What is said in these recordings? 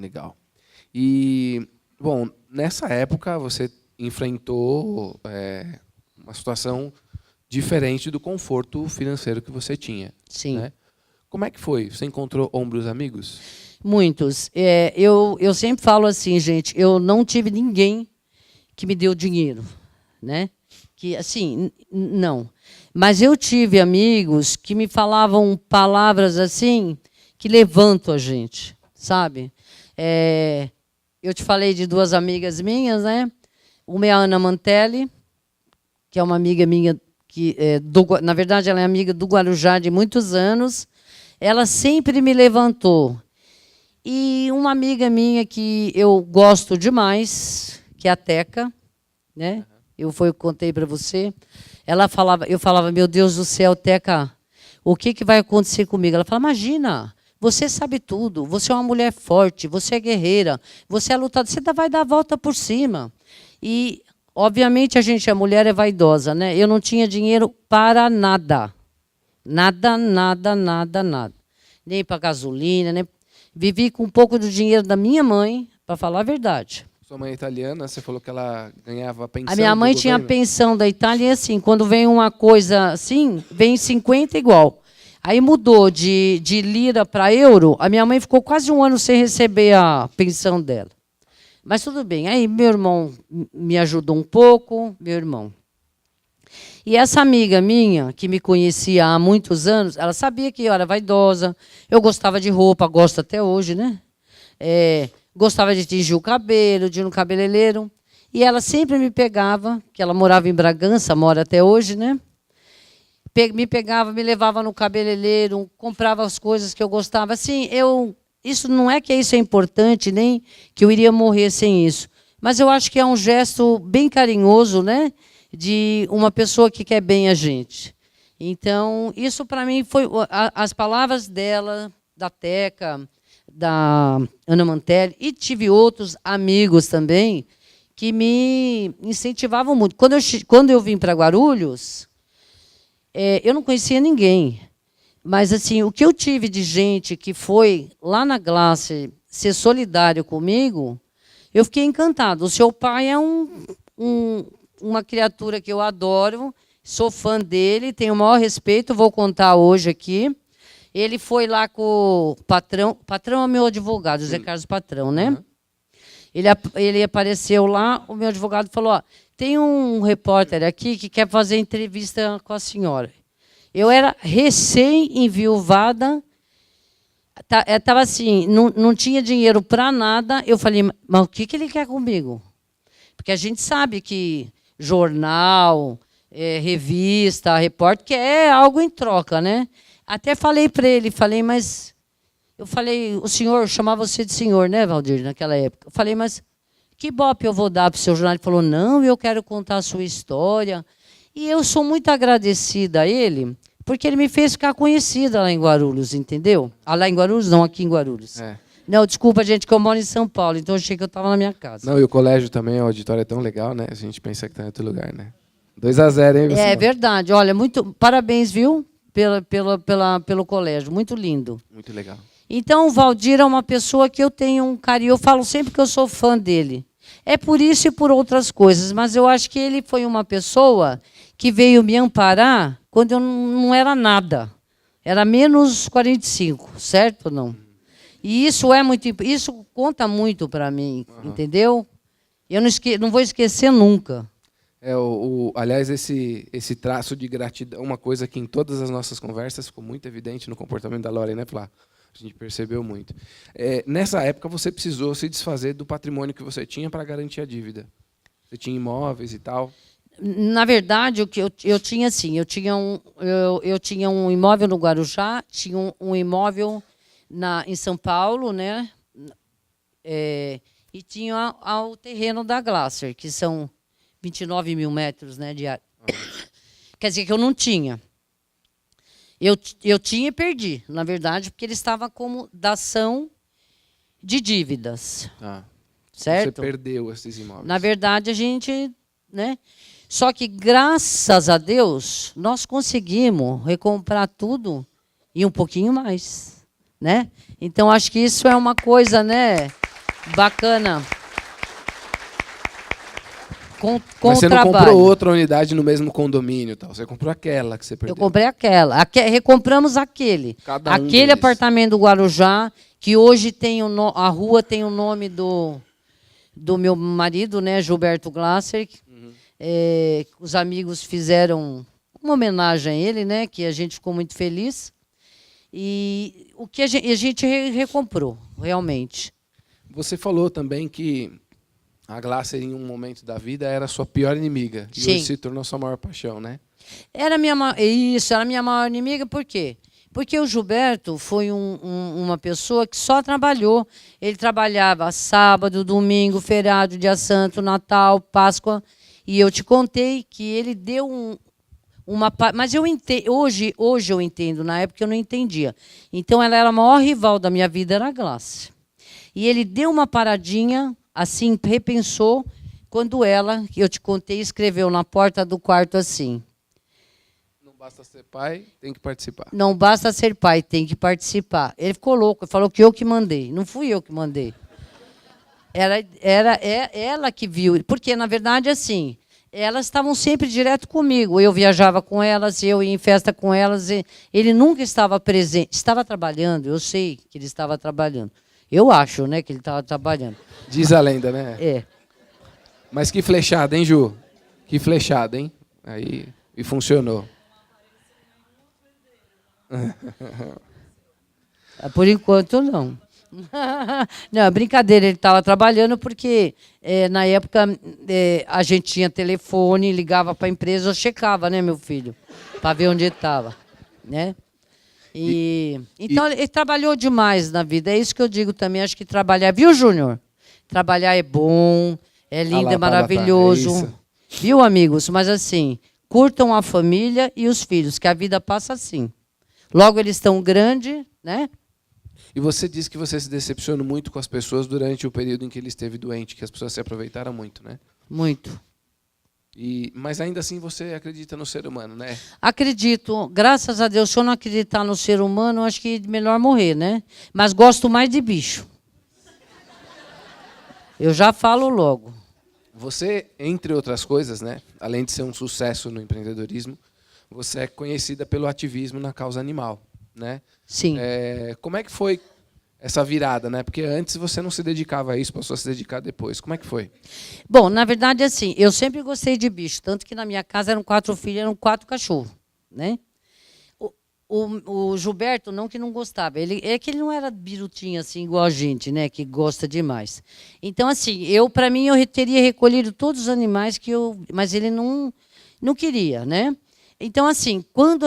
Legal. E, bom, nessa época você enfrentou uma situação diferente do conforto financeiro que você tinha. Sim. Né? Como é que foi? Você encontrou ombros amigos? Muitos. Eu sempre falo assim, gente, eu não tive ninguém que me deu dinheiro, né? Que, assim, não. Mas eu tive amigos que me falavam palavras assim que levantam a gente, sabe? Eu te falei de duas amigas minhas, né? Uma é a Ana Mantelli, que é uma amiga minha, na verdade, ela é amiga do Guarujá de muitos anos. Ela sempre me levantou. E uma amiga minha que eu gosto demais, que é a Teca, né? Eu contei para você. Eu falava, meu Deus do céu, Teca, o que vai acontecer comigo? Ela fala, imagina, você sabe tudo, você é uma mulher forte, você é guerreira, você é lutadora, você vai dar a volta por cima. E, obviamente, a mulher é vaidosa, né? Eu não tinha dinheiro para nada. Nada, nada, nada, nada. Nem para gasolina, nem... Vivi com um pouco do dinheiro da minha mãe, para falar a verdade. Sua mãe é italiana, você falou que ela ganhava pensão. A minha mãe tinha a pensão da Itália e assim, quando vem uma coisa assim, vem 50 igual. Aí mudou de lira para euro, a minha mãe ficou quase um ano sem receber a pensão dela. Mas tudo bem. Aí meu irmão me ajudou um pouco, meu irmão. E essa amiga minha, que me conhecia há muitos anos, ela sabia que eu era vaidosa, eu gostava de roupa, gosto até hoje, né? Gostava de tingir o cabelo, de ir no cabeleireiro. E ela sempre me pegava, que ela morava em Bragança, mora até hoje, né? Me pegava, me levava no cabeleireiro, comprava as coisas que eu gostava. Assim, isso não é que isso é importante, nem que eu iria morrer sem isso. Mas eu acho que é um gesto bem carinhoso, né? De uma pessoa que quer bem a gente. Então, isso para mim foi as palavras dela, da Teca, da Ana Mantelli, e tive outros amigos também que me incentivavam muito. Quando eu vim para Guarulhos, eu não conhecia ninguém. Mas assim, o que eu tive de gente que foi lá na Glace ser solidário comigo, eu fiquei encantado. O seu pai é uma criatura que eu adoro, sou fã dele, tenho o maior respeito, vou contar hoje aqui. Ele foi lá com o patrão é meu advogado, José Carlos Patrão, né? Uhum. Ele apareceu lá, o meu advogado falou, ó, tem um repórter aqui que quer fazer entrevista com a senhora. Eu era recém-enviuvada, estava assim, não tinha dinheiro para nada. Eu falei, mas o que ele quer comigo? Porque a gente sabe que jornal, revista, repórter, quer algo em troca, né? Até falei para ele, mas... Eu falei, o senhor, chamava você de senhor, né, Valdir, naquela época. Eu falei, mas que ibope eu vou dar para o seu jornal? Ele falou, não, eu quero contar a sua história. E eu sou muito agradecida a ele, porque ele me fez ficar conhecida lá em Guarulhos, entendeu? Lá em Guarulhos, não, aqui em Guarulhos. Não, desculpa, gente, que eu moro em São Paulo, então eu achei que eu estava na minha casa. Não, e o colégio também, o auditório é tão legal, né? A gente pensa que está em outro lugar, né? 2-0, hein? É verdade. Olha, parabéns, viu? Pelo colégio, muito lindo. Muito legal. Então, o Valdir é uma pessoa que eu tenho um carinho. Eu falo sempre que eu sou fã dele. É por isso e por outras coisas, mas eu acho que ele foi uma pessoa que veio me amparar quando eu não era nada. Era menos 45, certo ou não? E isso isso conta muito para mim, entendeu? Eu não vou esquecer nunca. Aliás, esse traço de gratidão, uma coisa que em todas as nossas conversas ficou muito evidente no comportamento da Lorena, né, Flá? A gente percebeu muito. Nessa época, você precisou se desfazer do patrimônio que você tinha para garantir a dívida. Você tinha imóveis e tal? Na verdade, o que eu tinha assim, eu tinha um imóvel no Guarujá, tinha um imóvel em São Paulo, né? E tinha o terreno da Glaser, que são 29 mil metros, né, de área. Quer dizer que eu não tinha. Eu tinha e perdi, na verdade, porque ele estava como dação de dívidas. Certo? Você perdeu esses imóveis. Na verdade, a gente... né? Só que, graças a Deus, nós conseguimos recomprar tudo e um pouquinho mais. Né? Então, acho que isso é uma coisa, né, Bacana. Com Mas você não trabalho. comprou outra unidade no mesmo condomínio, tal. Você comprou aquela que você perdeu. Eu comprei aquela. Recompramos aquele. Cada um Aquele deles. apartamento do Guarujá, que hoje tem a rua tem o nome do meu marido, né, Gilberto Glasser. Os amigos fizeram uma homenagem a ele, né, que a gente ficou muito feliz. E o que a gente recomprou, realmente. Você falou também que a Glasser, em um momento da vida, era a sua pior inimiga. E Sim. hoje se tornou sua maior paixão, né? Era a minha maior inimiga, por quê? Porque o Gilberto foi uma pessoa que só trabalhou. Ele trabalhava sábado, domingo, feriado, dia santo, Natal, Páscoa. E eu te contei que ele deu mas eu entendo, hoje eu entendo, na época eu não entendia. Então ela era a maior rival da minha vida, era a Glasser. E ele deu uma paradinha, assim, repensou, quando ela, que eu te contei, escreveu na porta do quarto assim: Não basta ser pai, tem que participar. não basta ser pai, tem que participar. Ele ficou louco, falou que eu que mandei. Não fui eu que mandei. Era ela que viu. Porque, na verdade, assim, elas estavam sempre direto comigo. Eu viajava com elas, eu ia em festa com elas. Ele nunca estava presente. Estava trabalhando, eu sei que ele estava trabalhando. Eu acho, né, que ele estava trabalhando. Diz a lenda, né? É. Mas que flechada, hein, Ju? Que flechada, hein? Aí, e funcionou. Por enquanto, não. Não, brincadeira, ele estava trabalhando porque, na época, a gente tinha telefone, ligava para a empresa, eu checava, né, meu filho, para ver onde ele estava. Né? Então, ele trabalhou demais na vida, é isso que eu digo também, acho que trabalhar... Viu, Júnior? Trabalhar é bom, é lindo, lá, é maravilhoso. Tabata, é isso. Viu, amigos? Mas, assim, curtam a família e os filhos, que a vida passa assim. Logo, eles estão grandes, né? E você disse que você se decepcionou muito com as pessoas durante o período em que ele esteve doente, que as pessoas se aproveitaram muito, né? Muito. Mas ainda assim você acredita no ser humano, né? Acredito. Graças a Deus, se eu não acreditar no ser humano, acho que é melhor morrer, né? Mas gosto mais de bicho. Eu já falo logo. Você, entre outras coisas, né, além de ser um sucesso no empreendedorismo, você é conhecida pelo ativismo na causa animal, né? Sim. Como é que foi essa virada, né? Porque antes você não se dedicava a isso, passou a se dedicar depois. Como é que foi? Bom, na verdade, assim, eu sempre gostei de bicho, tanto que na minha casa eram 4 filhos, eram 4 cachorros, né? O Gilberto, não que não gostava, é que ele não era birutinho assim, igual a gente, né? Que gosta demais. Então, assim, para mim, eu teria recolhido todos os animais mas ele não queria, né? Então, assim, quando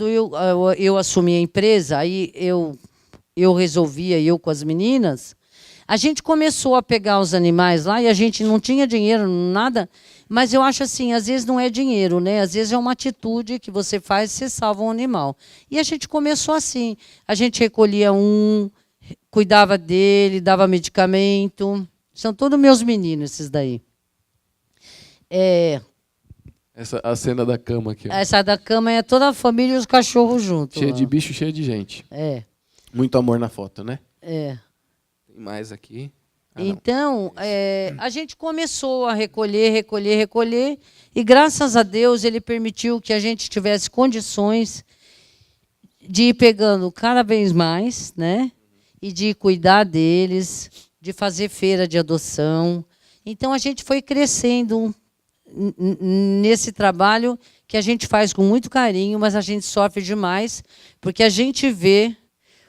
eu assumi a empresa, aí eu resolvia, eu com as meninas, a gente começou a pegar os animais lá e a gente não tinha dinheiro, nada, mas eu acho assim, às vezes não é dinheiro, né? Às vezes é uma atitude que você faz e você salva um animal. E a gente começou assim, a gente recolhia cuidava dele, dava medicamento. São todos meus meninos, esses daí. A cena da cama aqui. Ó. Essa da cama é toda a família e os cachorros juntos. Cheia de bicho, cheia de gente. Muito amor na foto, né? Tem mais aqui. Então, a gente começou a recolher, e graças a Deus ele permitiu que a gente tivesse condições de ir pegando cada vez mais, né? E de cuidar deles, de fazer feira de adoção. Então, a gente foi crescendo nesse trabalho que a gente faz com muito carinho, mas a gente sofre demais, porque a gente vê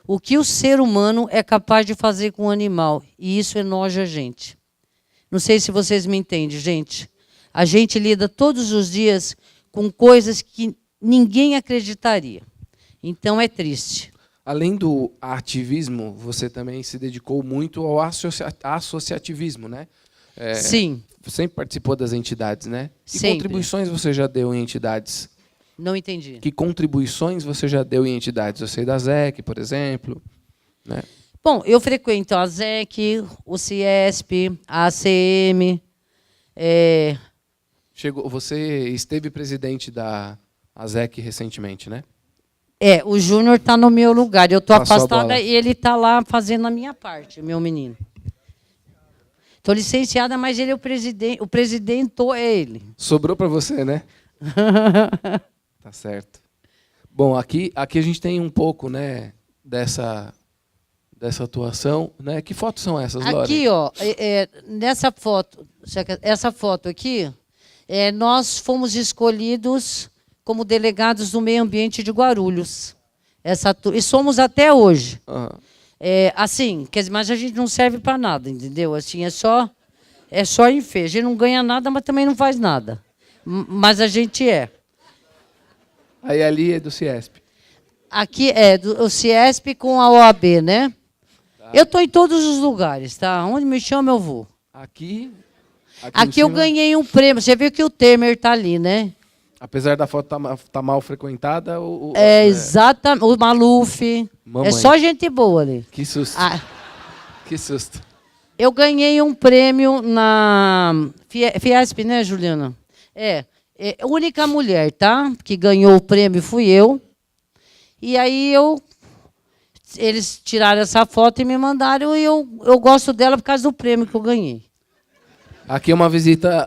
o que o ser humano é capaz de fazer com o animal, e isso enoja a gente. Não sei se vocês me entendem, gente. A gente lida todos os dias com coisas que ninguém acreditaria. Então, é triste. Além do ativismo, você também se dedicou muito ao associativismo, né? Sim. Você sempre participou das entidades, né? Que Sempre. contribuições você já deu em entidades? Não entendi. Que contribuições você já deu em entidades? Eu sei da ZEC, por exemplo. Né? Bom, eu frequento a ZEC, o CIESP, a ACM. Você esteve presidente da ZEC recentemente, né? O Júnior está no meu lugar. Eu estou Passou a bola. afastada e ele está lá fazendo a minha parte, meu menino. Estou licenciada, mas ele é o presidente é ele. Sobrou para você, né? Tá certo. Bom, aqui a gente tem um pouco, né, dessa atuação, né? Que fotos são essas, Lore? Aqui, ó, nessa foto, essa foto aqui, nós fomos escolhidos como delegados do meio ambiente de Guarulhos. E somos até hoje. Uhum. Assim, quer dizer, mas a gente não serve para nada, entendeu? Assim, é só enfeite. A gente não ganha nada, mas também não faz nada. Mas a gente é. Aí ali é do Ciesp. Aqui é do Ciesp com a OAB, né? Tá. Eu estou em todos os lugares, tá? Onde me chama, eu vou. Aqui eu ganhei um prêmio. Você viu que o Temer está ali, né? Apesar da foto tá mal frequentada. Exatamente. O Maluf. Mamãe. É só gente boa ali. Que susto. Que susto. Eu ganhei um prêmio na Fiesp, né, Juliana? A única mulher, tá? Que ganhou o prêmio fui eu. E aí eles tiraram essa foto e me mandaram, e eu gosto dela por causa do prêmio que eu ganhei. Aqui é uma visita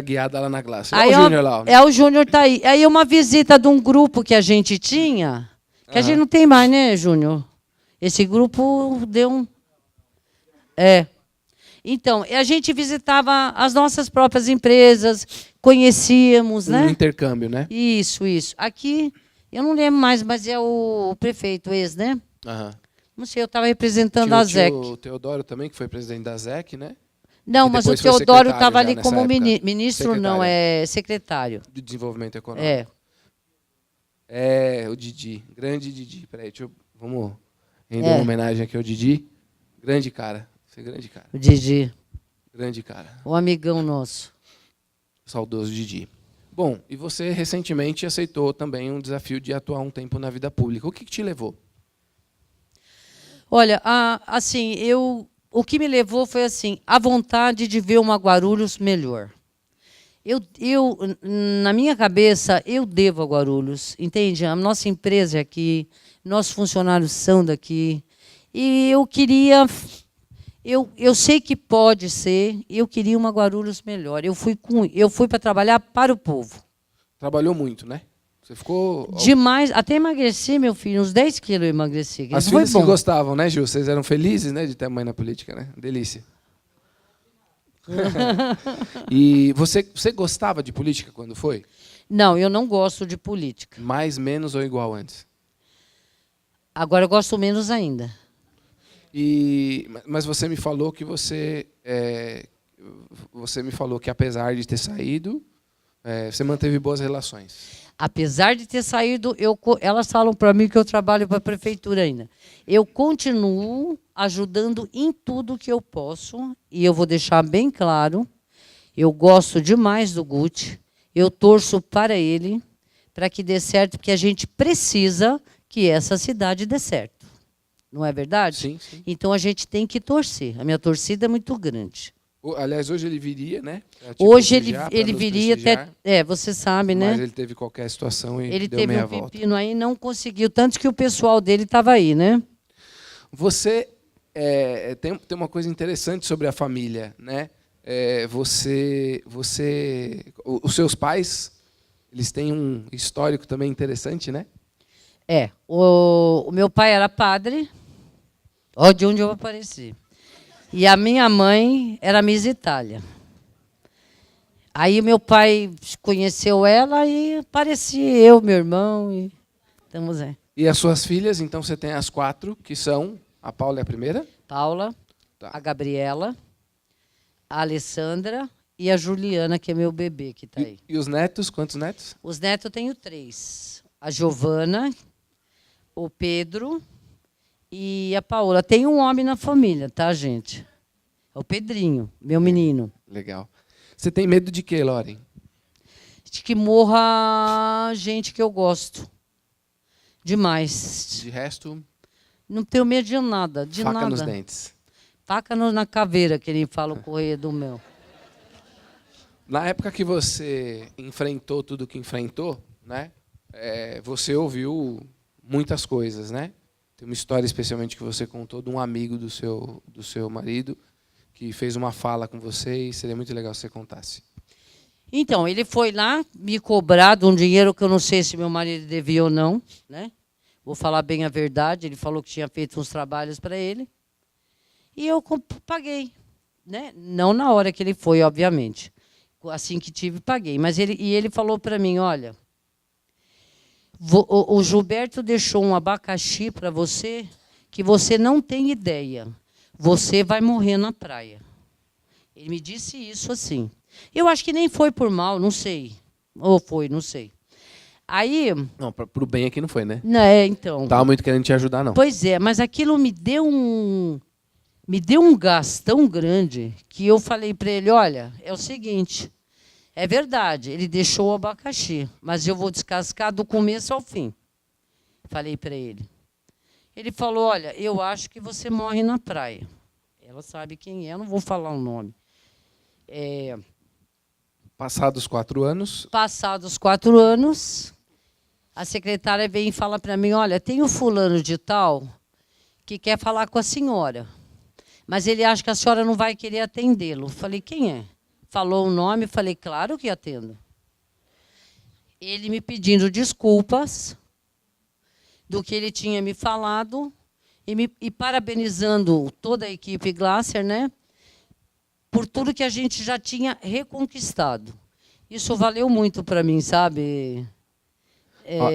guiada lá na classe. Olha o Júnior lá. O Júnior está aí. Aí uma visita de um grupo que a gente tinha, que a gente não tem mais, né, Júnior? Esse grupo deu um... Então, a gente visitava as nossas próprias empresas, conhecíamos, né? Um intercâmbio, né? Isso. Aqui, eu não lembro mais, mas é o prefeito né? Uhum. Não sei, eu estava representando a ZEC. O Teodoro também, que foi presidente da ZEC, né? Não, mas o Teodoro estava ali como ministro, secretário. Não, secretário. De Desenvolvimento Econômico. O Didi, grande Didi. Peraí, vamos render uma homenagem aqui ao Didi. Grande cara, você é grande cara. O Didi. Grande cara. Um amigão nosso. Saudoso Didi. Bom, e você recentemente aceitou também um desafio de atuar um tempo na vida pública. O que te levou? Olha, assim, o que me levou foi assim, a vontade de ver uma Guarulhos melhor. Na minha cabeça, eu devo a Guarulhos, entende? A nossa empresa é aqui, nossos funcionários são daqui. E eu queria... Eu sei que pode ser, eu queria uma Guarulhos melhor. Eu fui para trabalhar para o povo. Trabalhou muito, né? Você ficou... Demais. Até emagreci, meu filho. Uns 10 quilos eu emagreci. As filhas que gostavam, né, Gil? Vocês eram felizes, né, de ter a mãe na política, né? Delícia. E você gostava de política quando foi? Não, eu não gosto de política. Mais, menos ou igual antes? Agora eu gosto menos ainda. Mas você me falou que você me falou que apesar de ter saído, você manteve boas relações. Apesar de ter saído, elas falam para mim que eu trabalho para a prefeitura ainda. Eu continuo ajudando em tudo que eu posso, e eu vou deixar bem claro, eu gosto demais do Guti, eu torço para ele, para que dê certo, porque a gente precisa que essa cidade dê certo. Não é verdade? Sim. Então a gente tem que torcer. A minha torcida é muito grande. Aliás, hoje ele viria, né? Hoje ele viria até... você sabe, né? Mas ele teve qualquer situação e ele deu meia volta. Ele teve um volta. pepino aí, não conseguiu. Tanto que o pessoal dele estava aí, né? Você tem uma coisa interessante sobre a família, né? Os seus pais, eles têm um histórico também interessante, né? O meu pai era padre. Olha de onde eu vou aparecer. E a minha mãe era Miss Itália. Aí meu pai conheceu ela e parecia eu, meu irmão. E estamos aí. E as suas filhas, então você tem as 4, que são... A Paula é a primeira? Paula, a Gabriela, a Alessandra e a Juliana, que é meu bebê, que está aí. E os netos? Quantos netos? Os netos eu tenho 3. A Giovana, o Pedro... E a Paola. Tem um homem na família, tá, gente? É o Pedrinho, meu menino. Legal. Você tem medo de quê, Lore? De que morra gente que eu gosto. Demais. De resto? Não tenho medo de nada, de nada. Faca nos dentes. Faca na caveira, que ele fala o correio do meu. Na época que você enfrentou tudo que enfrentou, né? Você ouviu muitas coisas, né? Tem uma história especialmente que você contou de um amigo do seu marido que fez uma fala com você e seria muito legal se você contasse. Então, ele foi lá me cobrar de um dinheiro que eu não sei se meu marido devia ou não, né? Vou falar bem a verdade, ele falou que tinha feito uns trabalhos para ele. E eu paguei, né? Não na hora que ele foi, obviamente. Assim que tive, paguei. Mas ele falou para mim, olha, o Gilberto deixou um abacaxi para você que você não tem ideia. Você vai morrer na praia. Ele me disse isso assim. Eu acho que nem foi por mal, não sei. Ou foi, não sei. Aí... Não, para o bem aqui não foi, né? Né, então... Estava muito querendo te ajudar, não. Pois é, mas aquilo me deu um gás tão grande que eu falei para ele, olha, é o seguinte, é verdade, ele deixou o abacaxi, mas eu vou descascar do começo ao fim. Falei para ele. Ele falou, olha, eu acho que você morre na praia. Ela sabe quem é, eu não vou falar o nome. Passados 4 anos... Passados 4 anos, a secretária vem e fala para mim, olha, tem o fulano de tal que quer falar com a senhora, mas ele acha que a senhora não vai querer atendê-lo. Falei, quem é? Falou o nome, falei, claro que atendo. Ele me pedindo desculpas do que ele tinha me falado e parabenizando toda a equipe Glasser, né, por tudo que a gente já tinha reconquistado. Isso valeu muito para mim, sabe?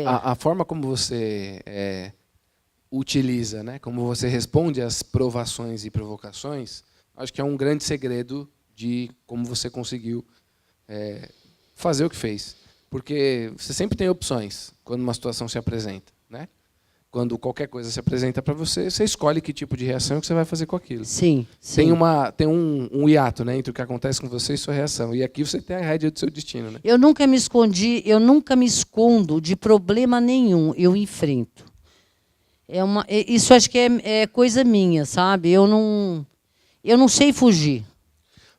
A forma como você utiliza, né, como você responde às provações e provocações, acho que é um grande segredo de como você conseguiu fazer o que fez. Porque você sempre tem opções quando uma situação se apresenta, né? Quando qualquer coisa se apresenta para você, você escolhe que tipo de reação que você vai fazer com aquilo. Sim, sim. Tem um hiato, né, entre o que acontece com você e sua reação. E aqui você tem a rédea do seu destino, né? Eu nunca me escondi, eu nunca me escondo de problema nenhum. Eu enfrento. Isso acho que é coisa minha, sabe? Eu não sei fugir.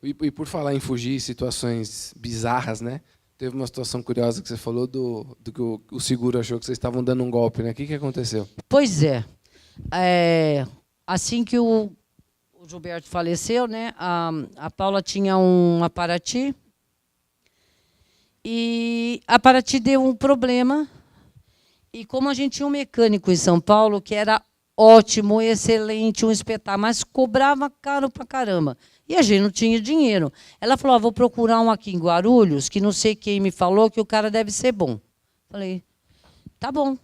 E por falar em fugir, situações bizarras, né? Teve uma situação curiosa que você falou do que o seguro achou que vocês estavam dando um golpe, né? O que aconteceu? Pois é. Assim que o Gilberto faleceu, né? A Paula tinha um Paraty. E a Paraty deu um problema. E como a gente tinha um mecânico em São Paulo, que era ótimo, excelente, um espetáculo, mas cobrava caro pra caramba. E a gente não tinha dinheiro. Ela falou, vou procurar um aqui em Guarulhos, que não sei quem me falou, que o cara deve ser bom. Falei, tá bom.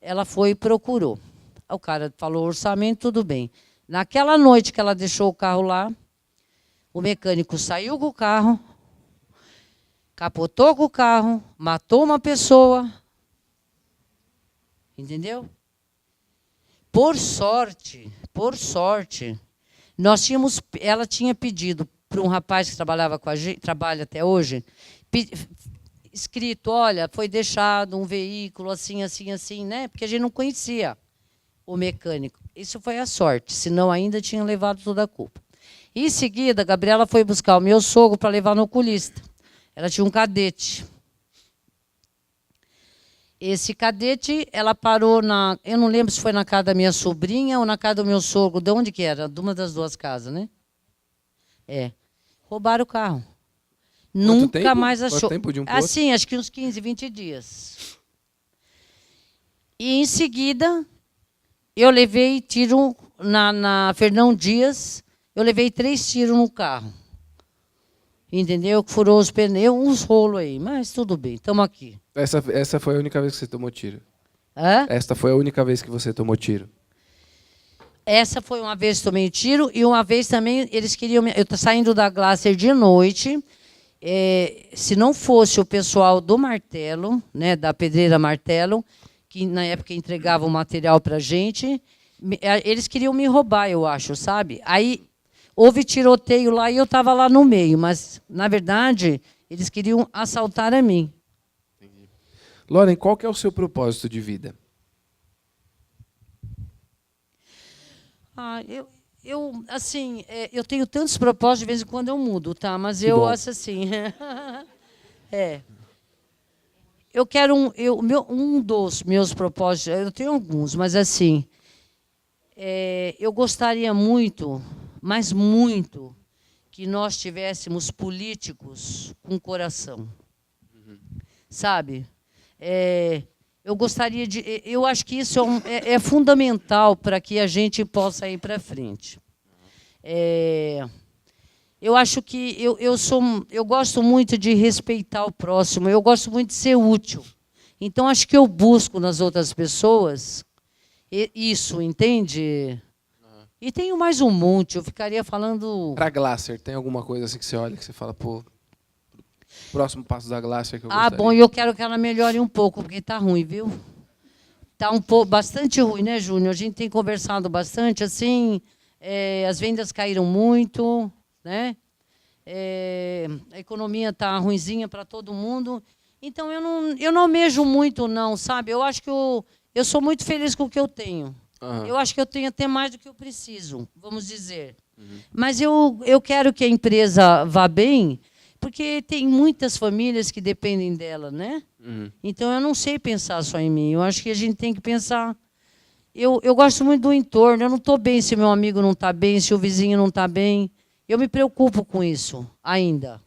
Ela foi e procurou. O cara falou orçamento, tudo bem. Naquela noite que ela deixou o carro lá, o mecânico saiu com o carro, capotou com o carro, matou uma pessoa. Entendeu? Por sorte, ela tinha pedido para um rapaz que trabalhava com a gente, trabalha até hoje, escrito, olha, foi deixado um veículo assim, assim, assim, né? Porque a gente não conhecia o mecânico. Isso foi a sorte, senão ainda tinham levado toda a culpa. Em seguida, a Gabriela foi buscar o meu sogro para levar no oculista. Ela tinha um cadete. Esse cadete, ela parou eu não lembro se foi na casa da minha sobrinha ou na casa do meu sogro, de onde que era? De uma das duas casas, né? Roubaram o carro. Nunca mais achou. Quanto tempo de um pro outro? Assim, acho que uns 15, 20 dias. E em seguida, eu levei tiro na Fernão Dias, eu levei 3 tiros no carro. Entendeu? Que furou os pneus, uns rolos aí, mas tudo bem, estamos aqui. Essa foi a única vez que você tomou tiro? Hã? Esta foi a única vez que você tomou tiro? Essa foi uma vez que tomei tiro e uma vez também eles queriam... Eu estou saindo da Glasser de noite. Se não fosse o pessoal do martelo, né, da pedreira martelo, que na época entregava o material para a gente, eles queriam me roubar, eu acho, sabe? Aí houve tiroteio lá e eu estava lá no meio, mas, na verdade, eles queriam assaltar a mim. Entendi. Loren, qual que é o seu propósito de vida? Assim, eu tenho tantos propósitos, de vez em quando eu mudo, tá? Mas Que bom. acho assim... Eu quero um dos meus propósitos, eu tenho alguns, mas assim, eu gostaria muito, mas muito, que nós tivéssemos políticos com coração. Sabe? Eu gostaria de... Eu acho que isso é fundamental para que a gente possa ir para frente. Eu acho que eu gosto muito de respeitar o próximo, eu gosto muito de ser útil. Então, acho que eu busco nas outras pessoas isso, entende? E tenho mais um monte, eu ficaria falando... Para a Glasser, tem alguma coisa assim que você olha, que você fala, pô, próximo passo da Glasser que eu gostaria? Bom, eu quero que ela melhore um pouco, porque está ruim, viu? Está bastante ruim, né, Júnior? A gente tem conversado bastante, assim, as vendas caíram muito, né? A economia está ruinzinha para todo mundo. Então, eu não almejo muito, não, sabe? Eu acho que eu sou muito feliz com o que eu tenho. Eu acho que eu tenho até mais do que eu preciso, vamos dizer. Mas eu quero que a empresa vá bem, porque tem muitas famílias que dependem dela, né? Então, eu não sei pensar só em mim. Eu acho que a gente tem que pensar... Eu gosto muito do entorno. Eu não estou bem se meu amigo não está bem, se o vizinho não está bem. Eu me preocupo com isso ainda.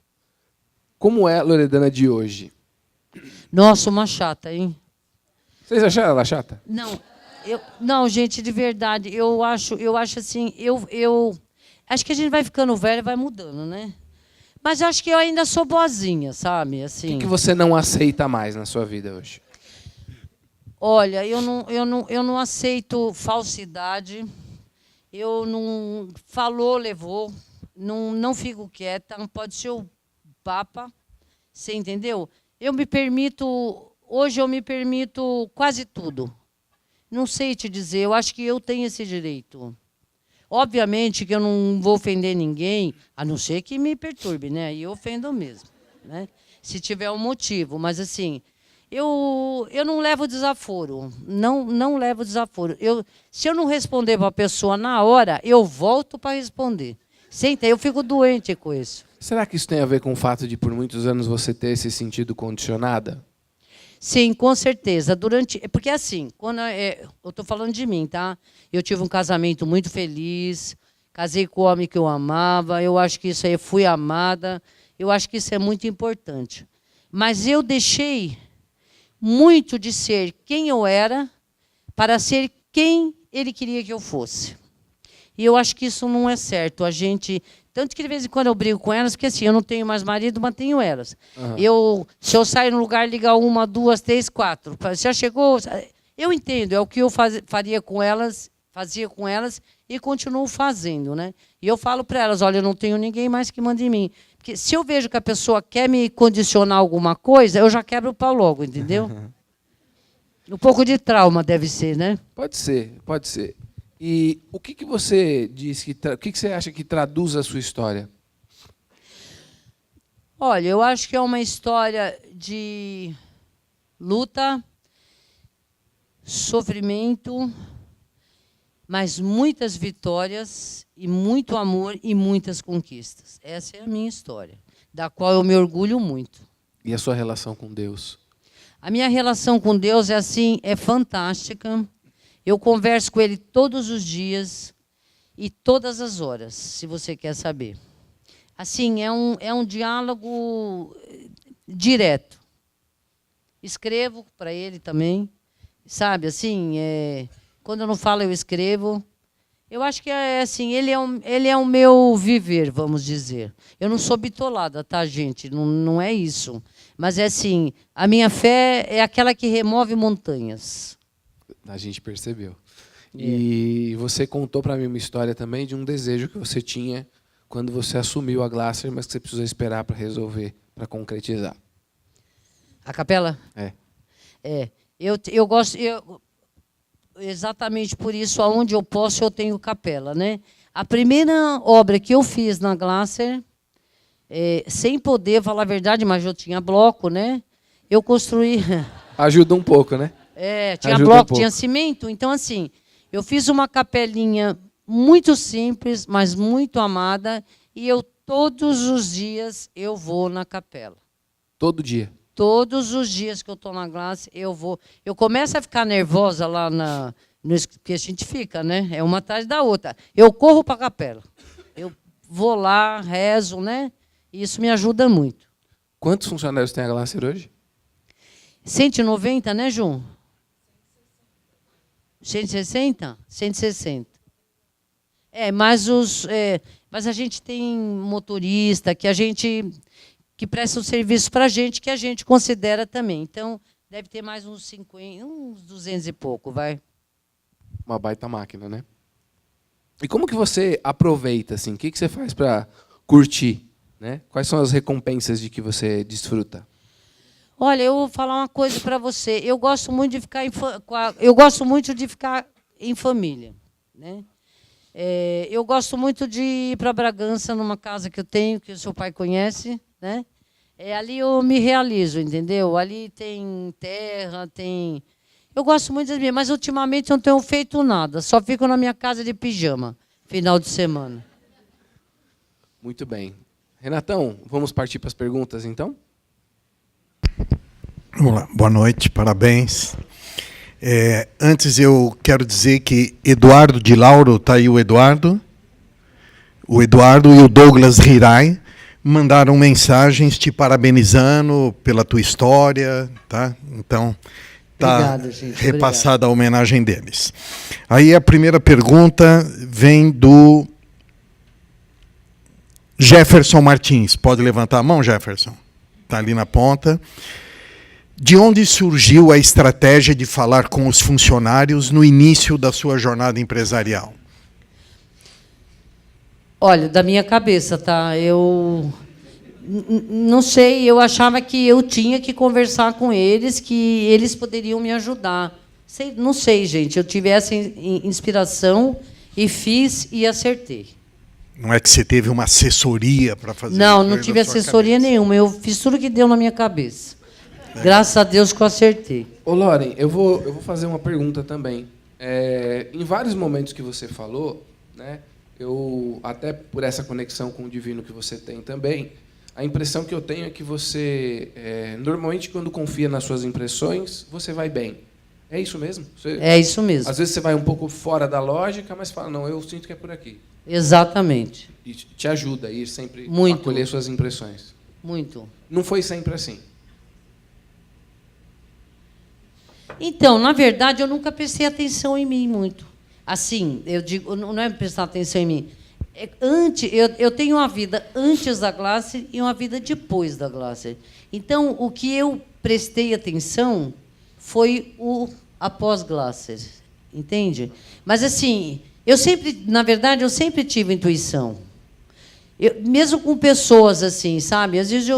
Como é a Loredana de hoje? Nossa, uma chata, hein? Vocês acharam ela chata? Não, gente, de verdade. Eu acho assim... Acho que a gente vai ficando velho e vai mudando, né? Mas eu acho que eu ainda sou boazinha, sabe? Assim, O que você não aceita mais na sua vida hoje? Olha, eu não aceito falsidade. Eu não... Falou, levou. Não fico quieta. Pode ser o Papa. Você entendeu? Hoje eu me permito quase tudo. Não sei te dizer. Eu acho que eu tenho esse direito. Obviamente que eu não vou ofender ninguém, a não ser que me perturbe, né? Aí eu ofendo mesmo, né? Se tiver um motivo. Mas, assim, eu não levo desaforo. Não levo desaforo. Se eu não responder para a pessoa na hora, eu volto para responder. Senta, eu fico doente com isso. Será que isso tem a ver com o fato de, por muitos anos, você ter se sentido condicionada? Sim, com certeza. Porque, assim, quando eu estou falando de mim, tá? Eu tive um casamento muito feliz, casei com o homem que eu amava, eu acho que isso aí, fui amada, eu acho que isso é muito importante. Mas eu deixei muito de ser quem eu era para ser quem ele queria que eu fosse. E eu acho que isso não é certo. Tanto que de vez em quando eu brigo com elas, porque assim, eu não tenho mais marido, mas tenho elas. Se eu sair no lugar, ligar 1, 2, 3, 4. Já chegou? Eu entendo, é o que eu fazia com elas e continuo fazendo, né? E eu falo para elas, olha, eu não tenho ninguém mais que mande em mim. Porque se eu vejo que a pessoa quer me condicionar alguma coisa, eu já quebro o pau logo, entendeu? Um pouco de trauma deve ser, né? Pode ser, pode ser. E o que você diz, o que você acha que traduz a sua história? Olha, eu acho que é uma história de luta, sofrimento, mas muitas vitórias e muito amor e muitas conquistas. Essa é a minha história, da qual eu me orgulho muito. E a sua relação com Deus? A minha relação com Deus é fantástica. Eu converso com Ele todos os dias e todas as horas, se você quer saber. Assim, é um diálogo direto. Escrevo para Ele também, sabe? Assim, quando eu não falo, eu escrevo. Eu acho que assim, Ele é o meu viver, vamos dizer. Eu não sou bitolada, tá, gente? Não é isso. Mas é assim, a minha fé é aquela que remove montanhas. A gente percebeu. E você contou para mim uma história também de um desejo que você tinha quando você assumiu a Glasser, mas que você precisou esperar para resolver, para concretizar. A capela? Eu gosto... exatamente por isso, aonde eu posso, eu tenho capela, né? A primeira obra que eu fiz na Glasser, sem poder falar a verdade, mas eu tinha bloco, né? Eu construí... Ajuda um pouco, né? Tinha bloco, tinha cimento. Então, assim, eu fiz uma capelinha muito simples, mas muito amada, e todos os dias, eu vou na capela. Todo dia? Todos os dias que eu estou na Glasser, eu vou. Eu começo a ficar nervosa lá porque a gente fica, né? É uma atrás da outra. Eu corro para a capela. Eu vou lá, rezo, né? E isso me ajuda muito. Quantos funcionários tem a Glácer hoje? 190, né, João? 160? 160. Mas a gente tem motorista que presta um serviço para a gente, que a gente considera também. Então, deve ter mais uns 50, uns 200 e pouco, vai. Uma baita máquina, né? E como que você aproveita, assim? O que você faz para curtir, né? Quais são as recompensas de que você desfruta? Olha, eu vou falar uma coisa para você. Eu gosto muito de ficar em família, né? Eu gosto muito de ir para Bragança, numa casa que eu tenho, que o seu pai conhece, né? Ali eu me realizo, entendeu? Ali tem terra, tem... Eu gosto muito das minhas, mas ultimamente eu não tenho feito nada. Só fico na minha casa de pijama, final de semana. Muito bem. Renatão, vamos partir para as perguntas, então? Vamos lá. Boa noite, parabéns. Antes eu quero dizer que Eduardo de Lauro, está aí o Eduardo e o Douglas Hirai mandaram mensagens te parabenizando pela tua história, tá? Então, tá repassada a homenagem deles. Aí a primeira pergunta vem do Jefferson Martins. Pode levantar a mão, Jefferson? Está ali na ponta. De onde surgiu a estratégia de falar com os funcionários no início da sua jornada empresarial? Olha, da minha cabeça, tá? Eu não sei, eu achava que eu tinha que conversar com eles, que eles poderiam me ajudar. Não sei, gente, eu tive essa inspiração e fiz e acertei. Não é que você teve uma assessoria para fazer isso? Não tive assessoria nenhuma, eu fiz tudo que deu na minha cabeça. Graças a Deus que eu acertei. Ô, Loren, eu vou fazer uma pergunta também. Em vários momentos que você falou, né, eu, até por essa conexão com o divino que você tem também, a impressão que eu tenho é que você, normalmente, quando confia nas suas impressões, você vai bem. É isso mesmo? É isso mesmo. Às vezes você vai um pouco fora da lógica, mas fala, não, eu sinto que é por aqui. Exatamente. E te ajuda a ir sempre Muito. acolher suas impressões. Muito. Não foi sempre assim? Então, na verdade, eu nunca prestei atenção em mim muito. Assim, eu digo, não é prestar atenção em mim. Eu tenho uma vida antes da Glácer e uma vida depois da Glácer. Então, o que eu prestei atenção foi o após Glácer, entende? Mas, assim, na verdade, eu sempre tive intuição. Mesmo com pessoas assim, sabe? Às vezes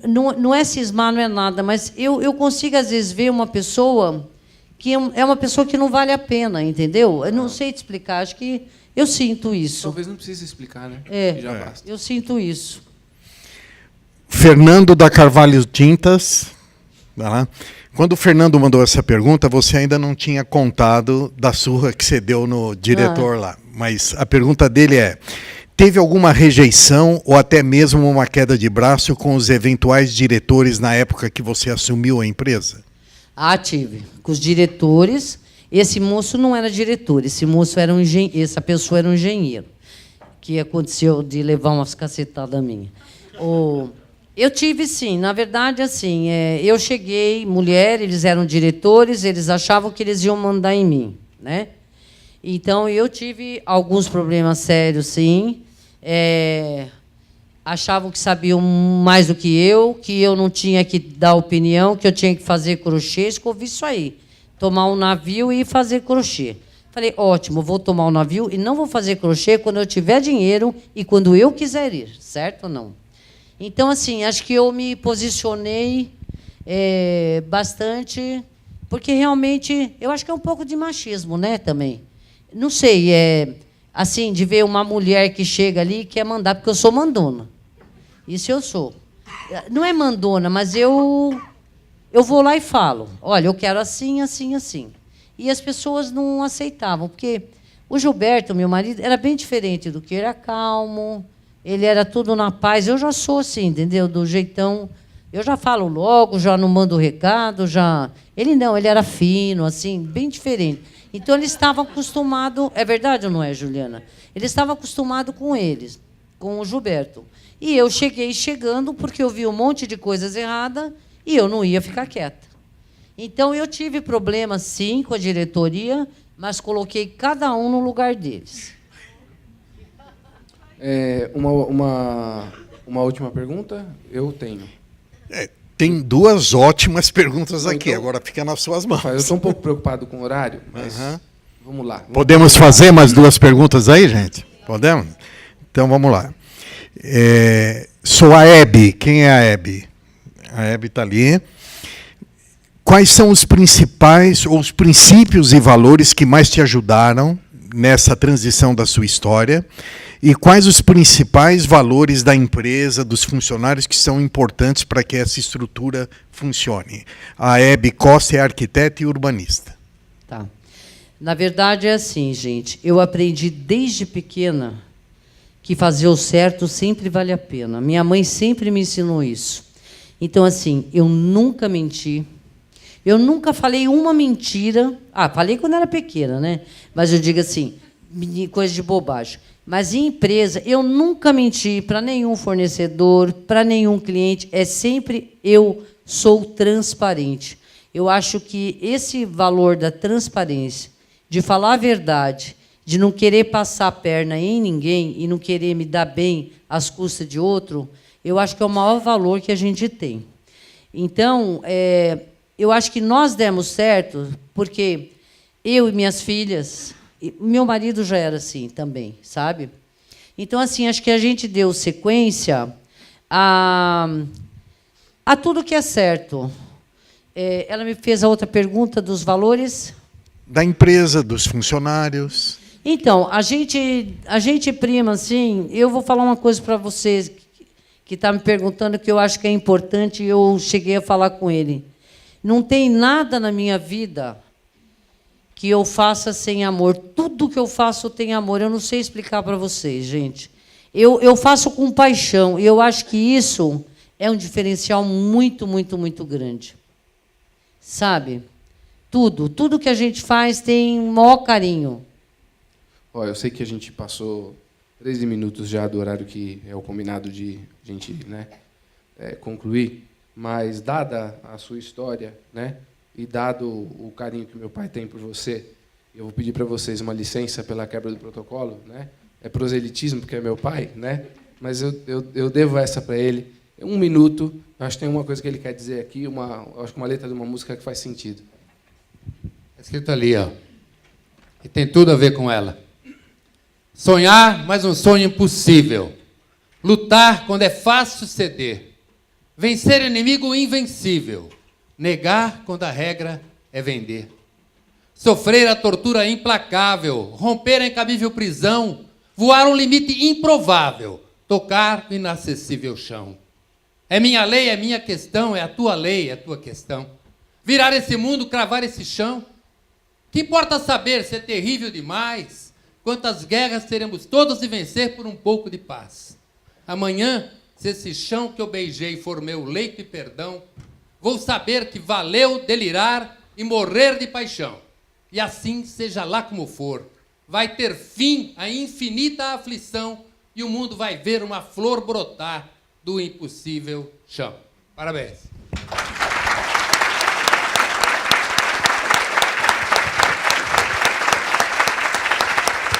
não é cismar, não é nada, mas eu consigo, às vezes, ver uma pessoa que é uma pessoa que não vale a pena, entendeu? Eu não sei te explicar, acho que eu sinto isso. Talvez não precise explicar, né? Já basta. Eu sinto isso. Fernando da Carvalho Tintas. Vai lá. Quando o Fernando mandou essa pergunta, você ainda não tinha contado da surra que você deu no diretor lá. Mas a pergunta dele é: teve alguma rejeição ou até mesmo uma queda de braço com os eventuais diretores na época que você assumiu a empresa? Tive. Com os diretores. Esse moço não era diretor, essa pessoa era um engenheiro, que aconteceu de levar umas cacetadas minhas. Eu tive, sim. Na verdade, assim, eu cheguei, mulher, eles eram diretores, eles achavam que eles iam mandar em mim, né? Então, eu tive alguns problemas sérios, sim. Achavam que sabiam mais do que eu não tinha que dar opinião, que eu tinha que fazer crochê. Escovi isso aí. Tomar um navio e fazer crochê. Falei, ótimo, vou tomar um navio e não vou fazer crochê quando eu tiver dinheiro e quando eu quiser ir, certo ou não? Então, assim, acho que eu me posicionei bastante, porque realmente, eu acho que é um pouco de machismo, né, também. Não sei, assim, de ver uma mulher que chega ali e quer mandar, porque eu sou mandona. Isso eu sou. Não é mandona, mas eu vou lá e falo, olha, eu quero assim, assim, assim. E as pessoas não aceitavam, porque o Gilberto, meu marido, era bem diferente do que era calmo, ele era tudo na paz. Eu já sou assim, entendeu? Do jeitão, eu já falo logo, já não mando recado, já... Ele não, ele era fino, assim, bem diferente. Então, eles estavam acostumados... É verdade ou não é, Juliana? Eles estavam acostumados com eles, com o Gilberto. E eu cheguei chegando porque eu vi um monte de coisas erradas e eu não ia ficar quieta. Então, eu tive problemas, sim, com a diretoria, mas coloquei cada um no lugar deles. Uma última pergunta? Eu tenho. Tem duas ótimas perguntas Não, aqui, então, agora fica nas suas mãos. Eu estou um pouco preocupado com o horário, mas vamos lá. Podemos fazer mais duas perguntas aí, gente? Podemos? Então, vamos lá. Sou a Hebe. Quem é a Hebe? A Hebe está ali. Quais são os principais, ou os princípios e valores que mais te ajudaram nessa transição da sua história? E quais os principais valores da empresa, dos funcionários, que são importantes para que essa estrutura funcione? A Hebe Costa é arquiteta e urbanista. Tá. Na verdade, é assim, gente. Eu aprendi desde pequena que fazer o certo sempre vale a pena. Minha mãe sempre me ensinou isso. Então, assim, eu nunca menti. Eu nunca falei uma mentira. Falei quando era pequena, né? Mas eu digo assim, coisa de bobagem. Mas em empresa, eu nunca menti para nenhum fornecedor, para nenhum cliente. É sempre eu sou transparente. Eu acho que esse valor da transparência, de falar a verdade, de não querer passar a perna em ninguém e não querer me dar bem às custas de outro, eu acho que é o maior valor que a gente tem. Então, eu acho que nós demos certo, porque eu e minhas filhas, meu marido já era assim também, sabe? Então, assim, acho que a gente deu sequência a tudo que é certo. Ela me fez a outra pergunta dos valores. Da empresa, dos funcionários. Então, a gente prima, assim, eu vou falar uma coisa para vocês que está me perguntando que eu acho que é importante e eu cheguei a falar com ele. Não tem nada na minha vida que eu faça sem amor. Tudo que eu faço tem amor. Eu não sei explicar para vocês, gente. Eu faço com paixão. E eu acho que isso é um diferencial muito, muito, muito grande. Sabe? Tudo que a gente faz tem um maior carinho. Eu sei que a gente passou 13 minutos já do horário que é o combinado de a gente, né, concluir, mas dada a sua história, né, e dado o carinho que meu pai tem por você, eu vou pedir para vocês uma licença pela quebra do protocolo, né? É proselitismo porque é meu pai, né? Mas eu devo essa para ele. 1 minuto. Eu acho que tem uma coisa que ele quer dizer aqui, acho que uma letra de uma música que faz sentido. Está escrito ali, ó. E tem tudo a ver com ela. Sonhar, mas um sonho impossível. Lutar quando é fácil ceder. Vencer inimigo invencível. Negar quando a regra é vender. Sofrer a tortura implacável. Romper a incabível prisão. Voar um limite improvável. Tocar o inacessível chão. É minha lei, é minha questão. É a tua lei, é a tua questão. Virar esse mundo, cravar esse chão. Que importa saber se é terrível demais? Quantas guerras teremos todos de vencer por um pouco de paz? Amanhã, se esse chão que eu beijei for meu leito e perdão, vou saber que valeu delirar e morrer de paixão. E assim, seja lá como for, vai ter fim a infinita aflição e o mundo vai ver uma flor brotar do impossível chão. Parabéns.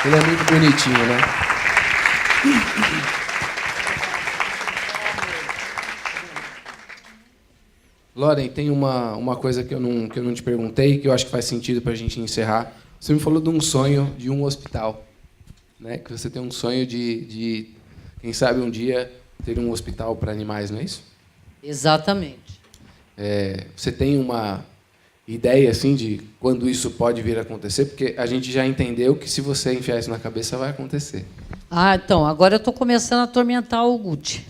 Ele é muito bonitinho, né? Loren, tem uma coisa que eu não te perguntei, que eu acho que faz sentido para a gente encerrar. Você me falou de um sonho de um hospital, né? Que você tem um sonho de quem sabe um dia ter um hospital para animais, não é isso? Exatamente. Você tem uma ideia assim de quando isso pode vir a acontecer? Porque a gente já entendeu que se você enfiar isso na cabeça vai acontecer. Então, agora eu estou começando a atormentar o Guti,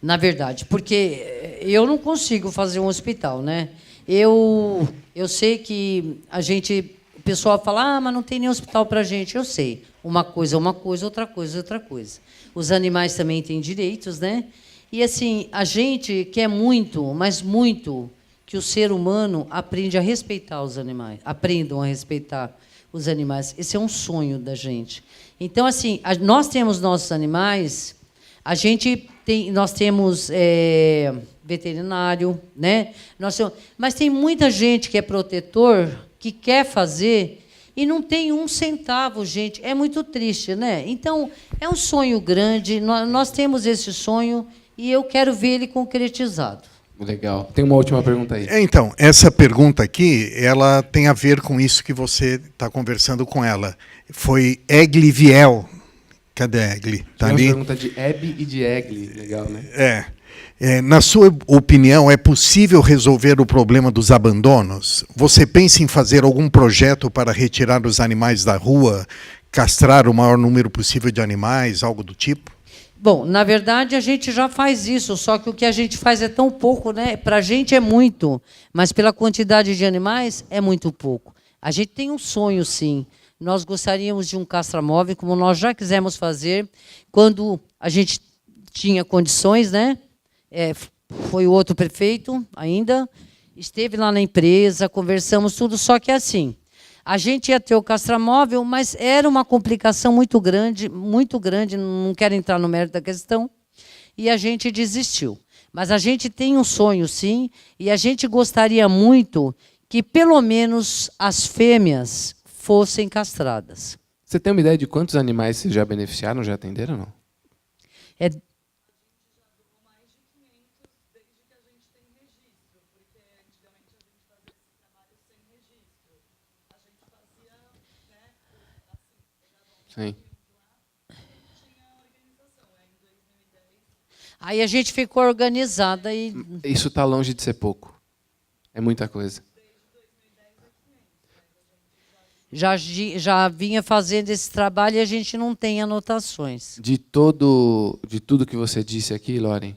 na verdade, porque eu não consigo fazer um hospital, né? Eu sei que o pessoal fala, mas não tem nem hospital para a gente. Eu sei, uma coisa é uma coisa, outra coisa é outra coisa. Os animais também têm direitos, né? E assim, a gente quer muito, mas muito, que o ser humano aprende a respeitar os animais, aprendam a respeitar os animais. Esse é um sonho da gente. Então, assim, nós temos nossos animais, Nós temos veterinário, né? Mas tem muita gente que é protetor, que quer fazer e não tem um centavo, gente. É muito triste, né? Então, é um sonho grande, nós temos esse sonho e eu quero ver ele concretizado. Legal. Tem uma última pergunta aí. Então, essa pergunta aqui, ela tem a ver com isso que você está conversando com ela. Foi Egli Viel. Cadê a Egli? Tá ali? Uma pergunta de Hebe e de Egli. Legal, né? Na sua opinião, é possível resolver o problema dos abandonos? Você pensa em fazer algum projeto para retirar os animais da rua, castrar o maior número possível de animais, algo do tipo? Bom, na verdade, a gente já faz isso, só que o que a gente faz é tão pouco, né? Para a gente é muito, mas pela quantidade de animais é muito pouco. A gente tem um sonho, sim. Nós gostaríamos de um castramóvel, como nós já quisemos fazer, quando a gente tinha condições, né? Foi o outro prefeito ainda, esteve lá na empresa, conversamos tudo, só que assim, a gente ia ter o castramóvel, mas era uma complicação muito grande, não quero entrar no mérito da questão, e a gente desistiu. Mas a gente tem um sonho, sim, e a gente gostaria muito que, pelo menos, as fêmeas fossem castradas. Você tem uma ideia de quantos animais vocês já beneficiaram, já atenderam ou não? Sim. Aí a gente ficou organizada e... Isso está longe de ser pouco. É muita coisa. Já vinha fazendo esse trabalho e a gente não tem anotações. De tudo que você disse aqui, Loren,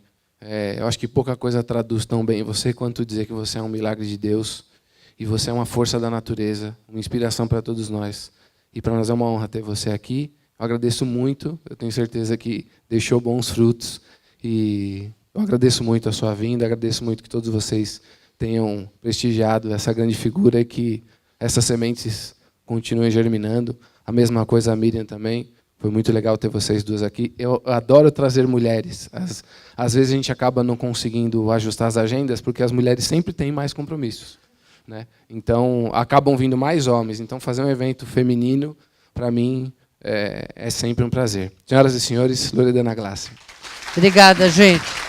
eu acho que pouca coisa traduz tão bem você quanto dizer que você é um milagre de Deus e você é uma força da natureza, uma inspiração para todos nós. E para nós é uma honra ter você aqui. Eu agradeço muito, eu tenho certeza que deixou bons frutos. E eu agradeço muito a sua vinda, agradeço muito que todos vocês tenham prestigiado essa grande figura e que essas sementes continuem germinando. A mesma coisa a Miriam também. Foi muito legal ter vocês duas aqui. Eu adoro trazer mulheres. Às vezes a gente acaba não conseguindo ajustar as agendas porque as mulheres sempre têm mais compromissos, né? Então, acabam vindo mais homens. Então, fazer um evento feminino, para mim, é sempre um prazer. Senhoras e senhores, Loredana Glasser. Obrigada, gente.